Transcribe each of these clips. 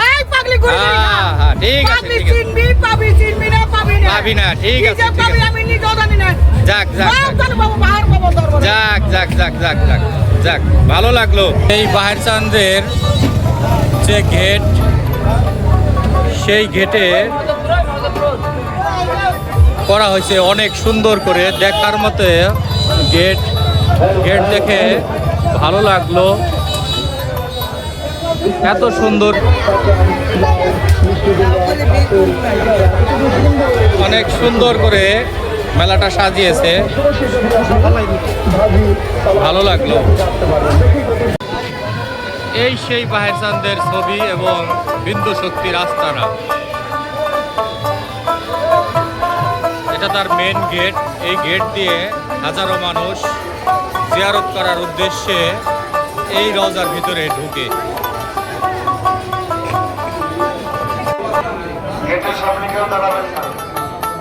I পাগলি করে হ্যাঁ ঠিক আছে পাগলি চিনবি পাবি না ঠিক আছে আমি নিজেও জানি না যাক যাক বাবু বাহার বাবু দরবার যাক যাক যাক যাক যাক যাক ভালো লাগলো। এই বাহির চাঁদের যে গেট, সেই গেটে করা হয়েছে অনেক সুন্দর করে, দেখার মতো গেট। গেট দেখে ভালো লাগলো, এত সুন্দর, অনেক সুন্দর করে মেলাটা সাজিয়েছে, ভালো লাগলো। এই সেই বাহির চাঁদের ছবি এবং বিন্দু শক্তির আস্তানা, এটা তার মেন গেট। এই গেট দিয়ে হাজারো মানুষ জিয়ারত করার উদ্দেশ্যে এই রওজার ভিতরে ঢুকে।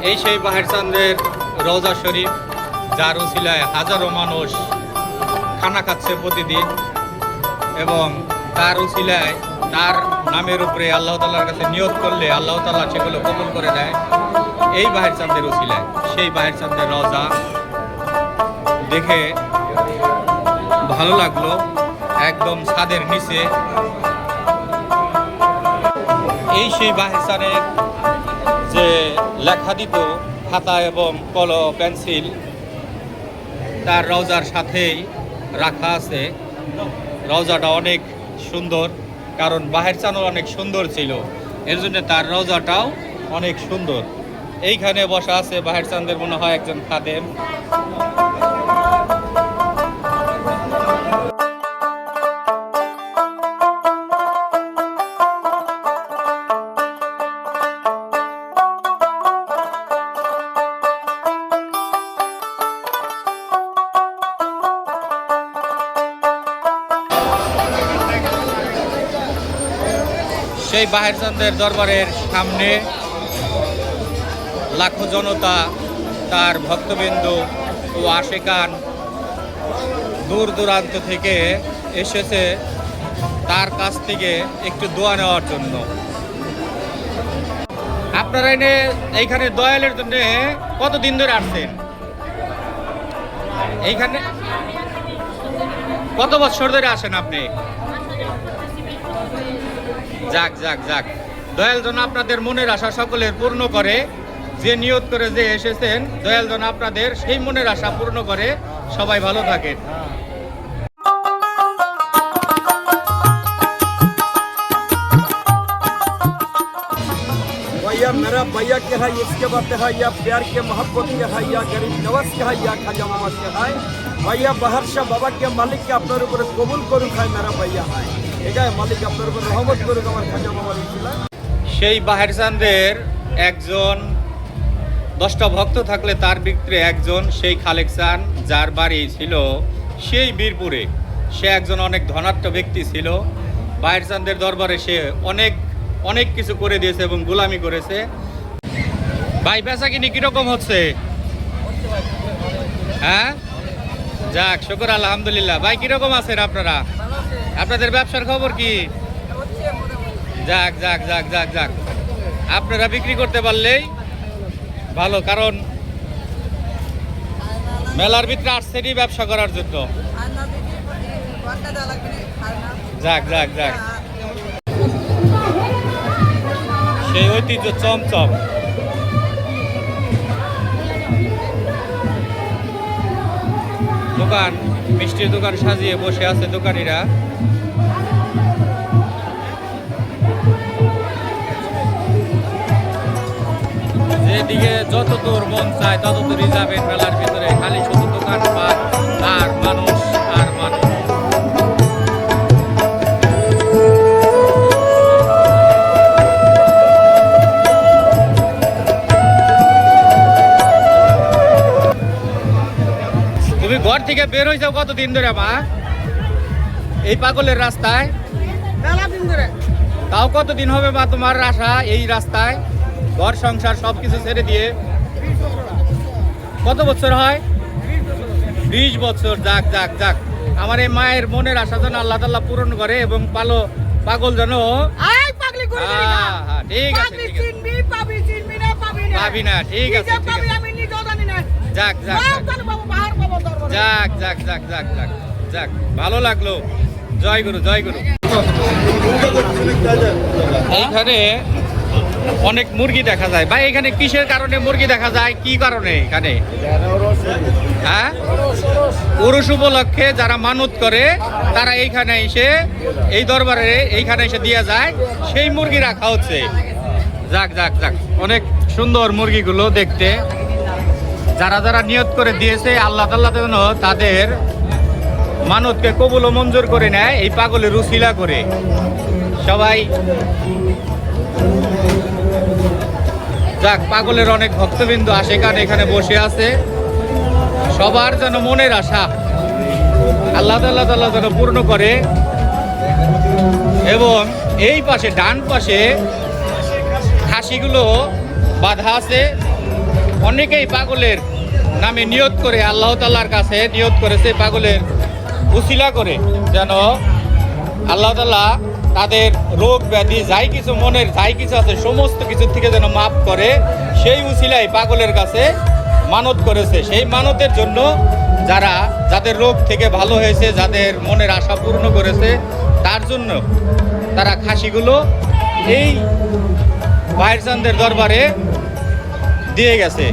এই সেই বাহির চাঁদের রওজা শরীফ, যার উসিলায় হাজারো মানুষ খানা খাচ্ছে প্রতিদিন, এবং তার উসিলায় তার নামের উপরে আল্লাহ তাআলার কাছে নিয়ত করলে আল্লাহ তাআলা সেগুলো কবুল করে দেয়। এই বাহির চাঁদের উসিলায় সেই বাহির চাঁদের রওজা দেখে ভালো লাগলো, একদম ছাদের নিচে। এই সেই বাহির চাঁদের যে লেখা দিত খাতা এবং পেন্সিল, তার রওজার সাথেই রাখা আছে। রওজাটা অনেক সুন্দর, কারণ বাহির চাঁদও অনেক সুন্দর ছিল, এর জন্য তার রওজাটাও অনেক সুন্দর। এইখানে বসা আছে বাহির চাঁদের মনে হয় একজন খাদেম। সেই বাহির চাঁদের দরবারের সামনে লাখো জনতা, তার ভক্তবৃন্দ ও আশিকান দূর দূরান্ত থেকে এসেছে তার কাছ থেকে একটু দোয়া নেওয়ার জন্য। আপনারা এইখানে দয়ালের জন্য কতদিন ধরে আসছেন? এইখানে কত বছর ধরে আসেন আপনি? যাক যাক যাক, দয়াল যেন আপনাদের মনের আশা সকলের পূর্ণ করে। যে নিয়ত করে যে এসেছেন, দয়াল যেন আপনাদের সেই মনের আশা পূর্ণ করে। সবাই ভালো থাকেন। भैया मेरा भैया के है, इसके बाद है या प्यार के मोहब्बत के है या गरीब नवाज के है या खाजा मामा के है। भैया बाहर से बाबा के मालिक के अपने ऊपर कबूल करूँ खाए मेरा भैया है, ठीक है। मालिक अपने ऊपर रहमत करूँ আমার খাজা মামার ইচ্ছা। সেই বাহির চাঁদের একজন 10টা ভক্ত থাকলে তার ভিতরে একজন সেই খালেক চাঁদ, যার বাড়ি ছিল সেই বীরপুরে। সে একজন অনেক ধনাঢ্য ব্যক্তি ছিল। বাহির চাঁদের দরবারে সে অনেক অনেক কিছু করে দিয়েছে এবং গোলামি করেছে। ভাই বেচা কিনি কিরকম হচ্ছে? হ্যাঁ, যাক শুকর আলহামদুলিল্লাহ। ভাই কিরকম আছেন আপনারা? আপনাদের ব্যবসার খবর কি? যাক যাক যাক যাক যাক, আপনারা বিক্রি করতে পারলেই ভালো, কারণ মেলার ভিতরে আসছেনই ব্যবসা করার জন্য। যাক যাক যাক, সেই ঐতিহ্য চমচম। দোকান, মিষ্টির দোকান সাজিয়ে বসে আছে দোকানিরা। যেদিকে যত দূর মন চায় তত দূরই যাবেন মেলার ভিতরে, খালি শুধু দোকান পাট আর মানুষ আর মানুষ। তুমি ঘর থেকে বের হয়ে যাও কতদিন ধরে মা এই পাগলের রাস্তায়? মেলা দিন ধরে। তাও কতদিন হবে মা তোমার আসা এই রাস্তায়? ঘর সংসার সবকিছু ছেড়ে দিয়ে কত বছর হয়? 20 বছর। যাক যাক যাক, আমার এই মায়ের মনের আশা যেন আল্লাহ তাআলা পূরণ করে এবং পাগল যেন পাবি চিনবি পাবি চিনবি না পাবি না পাবি না, ঠিক আছে, কি যে ঠিক পাবি আছে। আমি নিজেও জানি না যাক যাক যাক। জান বাবু বাহার বাবু দরবারে যাক যাক যাক যাক যাক যাক ভালো লাগলো। জয় গুরু, জয় গুরু। এইখানে অনেক মুরগি দেখা যায় ভাই। এখানে কিসের কারণে মুরগি দেখা যায়, কি কারণে এখানে? হ্যাঁ, উরুস উপলক্ষে যারা মানত করে তারা এইখানে এসে, এই দরবারে এইখানে এসে দিয়ে যায়, সেই মুরগি রাখা হচ্ছে। যাক যাক যাক, অনেক সুন্দর মুরগিগুলো দেখতে। যারা যারা নিয়ত করে দিয়েছে আল্লাহ তাআলা যেন তাদের মানতকে কবুল ও মঞ্জুর করে নেয় এই পাগলের উসিলা করে। সবাই যাক, পাগলের অনেক ভক্তবিন্দু আশেকান এখানে বসে আছে। সবার যেন মনের আশা আল্লাহ তাআলা যেন পূর্ণ করে। এবং এই পাশে ডান পাশে খাসিগুলো বাঁধা আছে। অনেকেই পাগলের নামে নিয়ত করে আল্লাহ তাআলার কাছে নিয়ত করেছে পাগলের উসিলা করে যেন আল্লাহ তাআলা তাদের রোগ ব্যাধি যাই কিছু মনের যাই কিছু আছে সমস্ত কিছু থেকে যেন মাফ করে। সেই উসিলাই পাগলের কাছে মানত করেছে। সেই মানতের জন্য যাদের রোগ থেকে ভালো হয়েছে, যাদের মনের আশা পূর্ণ করেছে, তার জন্য তারা খাসিগুলো এই বাহির চাঁদের দরবারে দিয়ে গেছে।